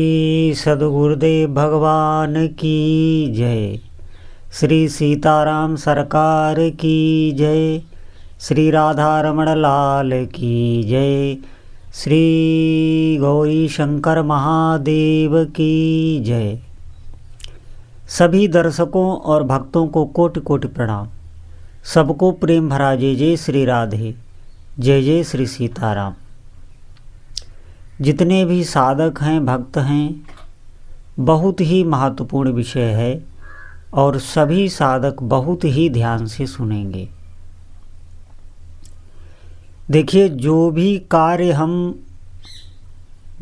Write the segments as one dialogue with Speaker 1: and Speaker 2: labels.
Speaker 1: श्री सद्गुरुदेव भगवान की जय। श्री सीताराम सरकार की जय। श्री राधा रमण लाल की जय। श्री गौरी शंकर महादेव की जय। सभी दर्शकों और भक्तों को कोटि कोटि प्रणाम। सबको प्रेम भरा जय जय श्री राधे, जय जय श्री सीताराम। जितने भी साधक हैं, भक्त हैं, बहुत ही महत्वपूर्ण विषय है और सभी साधक बहुत ही ध्यान से सुनेंगे। देखिए, जो भी कार्य हम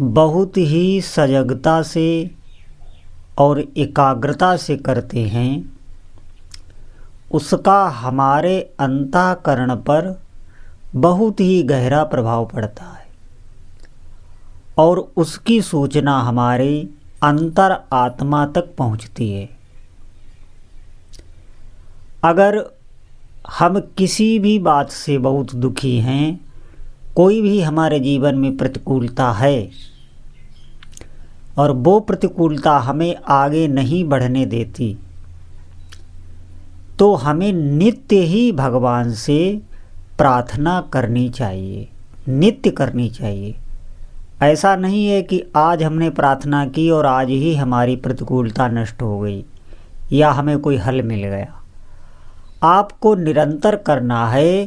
Speaker 1: बहुत ही सजगता से और एकाग्रता से करते हैं, उसका हमारे अंतःकरण पर बहुत ही गहरा प्रभाव पड़ता है और उसकी सूचना हमारे अंतर आत्मा तक पहुंचती है। अगर हम किसी भी बात से बहुत दुखी हैं, कोई भी हमारे जीवन में प्रतिकूलता है और वो प्रतिकूलता हमें आगे नहीं बढ़ने देती, तो हमें नित्य ही भगवान से प्रार्थना करनी चाहिए, नित्य करनी चाहिए। ऐसा नहीं है कि आज हमने प्रार्थना की और आज ही हमारी प्रतिकूलता नष्ट हो गई या हमें कोई हल मिल गया। आपको निरंतर करना है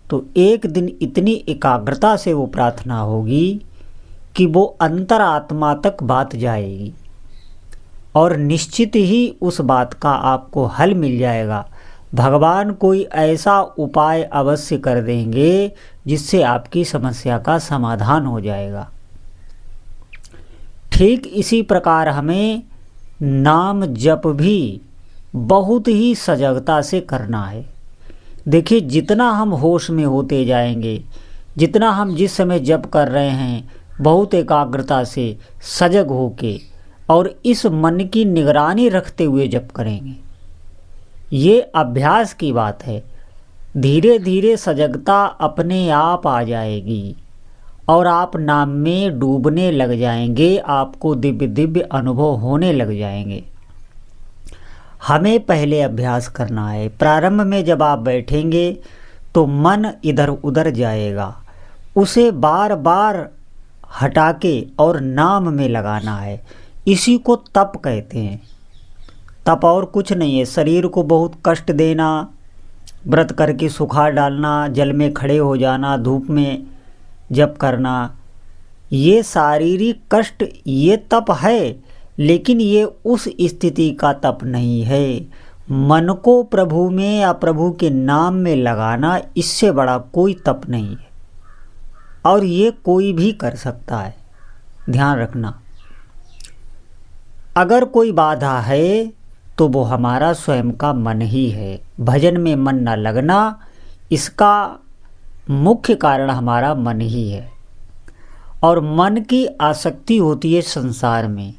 Speaker 1: तो एक दिन इतनी एकाग्रता से वो प्रार्थना होगी कि वो अंतरात्मा तक बात जाएगी और निश्चित ही उस बात का आपको हल मिल जाएगा। भगवान कोई ऐसा उपाय अवश्य कर देंगे जिससे आपकी समस्या का समाधान हो जाएगा। ठीक इसी प्रकार हमें नाम जप भी बहुत ही सजगता से करना है। देखिए, जितना हम होश में होते जाएंगे, जितना हम जिस समय जप कर रहे हैं बहुत एकाग्रता से सजग होके और इस मन की निगरानी रखते हुए जप करेंगे, ये अभ्यास की बात है। धीरे धीरे सजगता अपने आप आ जाएगी और आप नाम में डूबने लग जाएंगे, आपको दिव्य दिव्य अनुभव होने लग जाएंगे। हमें पहले अभ्यास करना है। प्रारंभ में जब आप बैठेंगे तो मन इधर उधर जाएगा, उसे बार बार हटा के और नाम में लगाना है। इसी को तप कहते हैं। तप और कुछ नहीं है। शरीर को बहुत कष्ट देना, व्रत करके सुखा डालना, जल में खड़े हो जाना, धूप में जप करना, ये शारीरिक कष्ट ये तप है, लेकिन ये उस स्थिति का तप नहीं है। मन को प्रभु में या प्रभु के नाम में लगाना, इससे बड़ा कोई तप नहीं है और ये कोई भी कर सकता है। ध्यान रखना, अगर कोई बाधा है तो वो हमारा स्वयं का मन ही है। भजन में मन न लगना, इसका मुख्य कारण हमारा मन ही है और मन की आसक्ति होती है संसार में।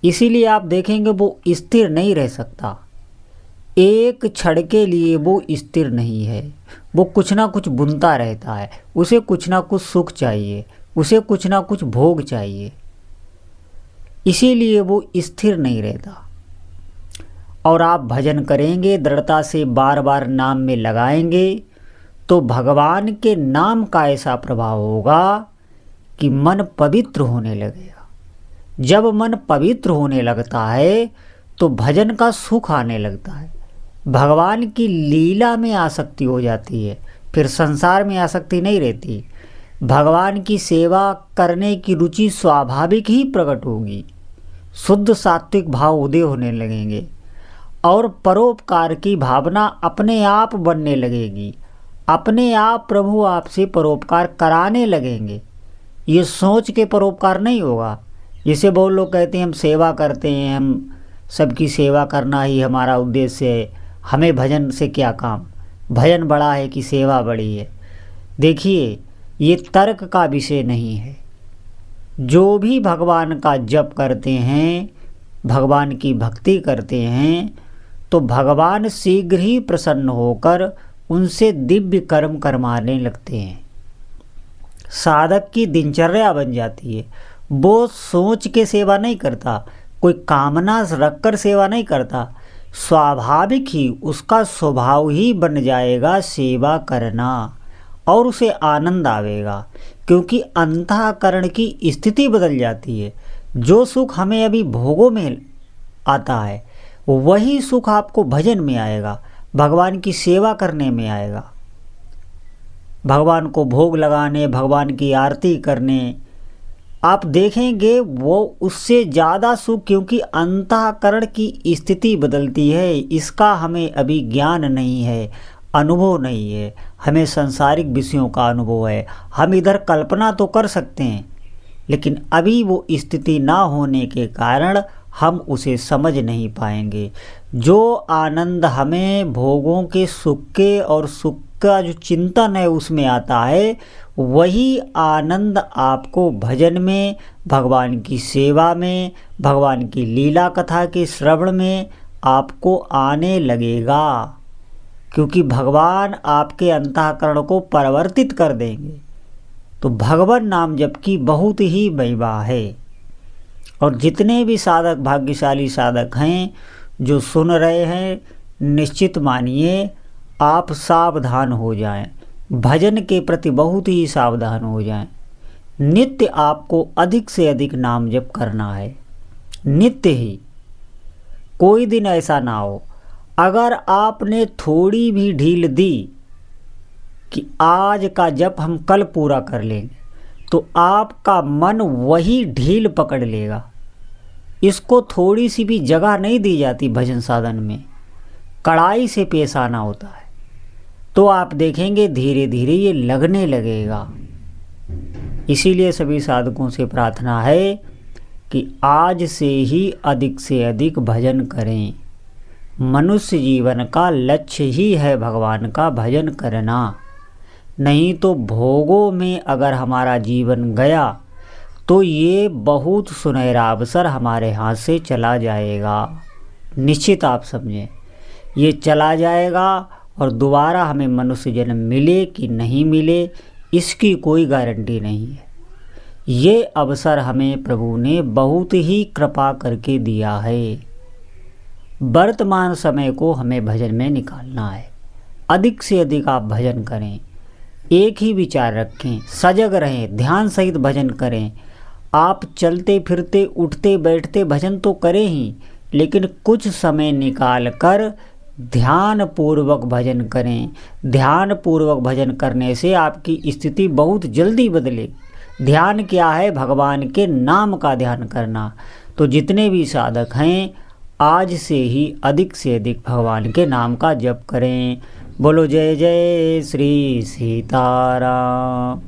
Speaker 1: इसीलिए आप देखेंगे वो स्थिर नहीं रह सकता। एक क्षण के लिए वो स्थिर नहीं है, वो कुछ ना कुछ बुनता रहता है। उसे कुछ ना कुछ सुख चाहिए, उसे कुछ ना कुछ भोग चाहिए, इसीलिए वो स्थिर नहीं रहता। और आप भजन करेंगे, दृढ़ता से बार बार नाम में लगाएंगे तो भगवान के नाम का ऐसा प्रभाव होगा कि मन पवित्र होने लगेगा। जब मन पवित्र होने लगता है तो भजन का सुख आने लगता है, भगवान की लीला में आसक्ति हो जाती है, फिर संसार में आसक्ति नहीं रहती। भगवान की सेवा करने की रुचि स्वाभाविक ही प्रकट होगी, शुद्ध सात्विक भाव उदय होने लगेंगे और परोपकार की भावना अपने आप बनने लगेगी। अपने आप प्रभु आपसे परोपकार कराने लगेंगे। ये सोच के परोपकार नहीं होगा। जैसे बहुत लोग कहते हैं हम सेवा करते हैं, हम सबकी सेवा करना ही हमारा उद्देश्य है, हमें भजन से क्या काम, भजन बड़ा है कि सेवा बड़ी है। देखिए, ये तर्क का विषय नहीं है। जो भी भगवान का जप करते हैं, भगवान की भक्ति करते हैं, तो भगवान शीघ्र ही प्रसन्न होकर उनसे दिव्य कर्म करवाने लगते हैं। साधक की दिनचर्या बन जाती है। वो सोच के सेवा नहीं करता, कोई कामना रखकर सेवा नहीं करता, स्वाभाविक ही उसका स्वभाव ही बन जाएगा सेवा करना और उसे आनंद आवेगा, क्योंकि अंतःकरण की स्थिति बदल जाती है। जो सुख हमें अभी भोगों में आता है वही सुख आपको भजन में आएगा, भगवान की सेवा करने में आएगा, भगवान को भोग लगाने, भगवान की आरती करने। आप देखेंगे वो उससे ज़्यादा सुख, क्योंकि अंतःकरण की स्थिति बदलती है। इसका हमें अभी ज्ञान नहीं है, अनुभव नहीं है, हमें सांसारिक विषयों का अनुभव है। हम इधर कल्पना तो कर सकते हैं, लेकिन अभी वो स्थिति ना होने के कारण हम उसे समझ नहीं पाएंगे। जो आनंद हमें भोगों के सुख के और सुख का जो चिंतन है उसमें आता है, वही आनंद आपको भजन में, भगवान की सेवा में, भगवान की लीला कथा के श्रवण में आपको आने लगेगा, क्योंकि भगवान आपके अंतःकरण को परिवर्तित कर देंगे। तो भगवान नाम जप की बहुत ही महिमा है। और जितने भी साधक, भाग्यशाली साधक हैं जो सुन रहे हैं, निश्चित मानिए आप सावधान हो जाएं, भजन के प्रति बहुत ही सावधान हो जाएं। नित्य आपको अधिक से अधिक नाम जप करना है, नित्य ही। कोई दिन ऐसा ना हो अगर आपने थोड़ी भी ढील दी कि आज का जप हम कल पूरा कर लेंगे, तो आपका मन वही ढील पकड़ लेगा। इसको थोड़ी सी भी जगह नहीं दी जाती भजन साधन में, कड़ाई से पेश आना होता है। तो आप देखेंगे धीरे धीरे ये लगने लगेगा। इसीलिए सभी साधकों से प्रार्थना है कि आज से ही अधिक से अधिक भजन करें। मनुष्य जीवन का लक्ष्य ही है भगवान का भजन करना। नहीं तो भोगों में अगर हमारा जीवन गया तो ये बहुत सुनहरा अवसर हमारे हाथ से चला जाएगा। निश्चित आप समझें, ये चला जाएगा और दोबारा हमें मनुष्य जन्म मिले कि नहीं मिले इसकी कोई गारंटी नहीं है। ये अवसर हमें प्रभु ने बहुत ही कृपा करके दिया है। वर्तमान समय को हमें भजन में निकालना है। अधिक से अधिक आप भजन करें, एक ही विचार रखें, सजग रहें, ध्यान सहित भजन करें। आप चलते फिरते उठते बैठते भजन तो करें ही, लेकिन कुछ समय निकाल कर ध्यान पूर्वक भजन करें। ध्यान पूर्वक भजन करने से आपकी स्थिति बहुत जल्दी बदले। ध्यान क्या है? भगवान के नाम का ध्यान करना। तो जितने भी साधक हैं आज से ही अधिक से अधिक भगवान के नाम का जप करें। बोलो जय जय श्री सीताराम।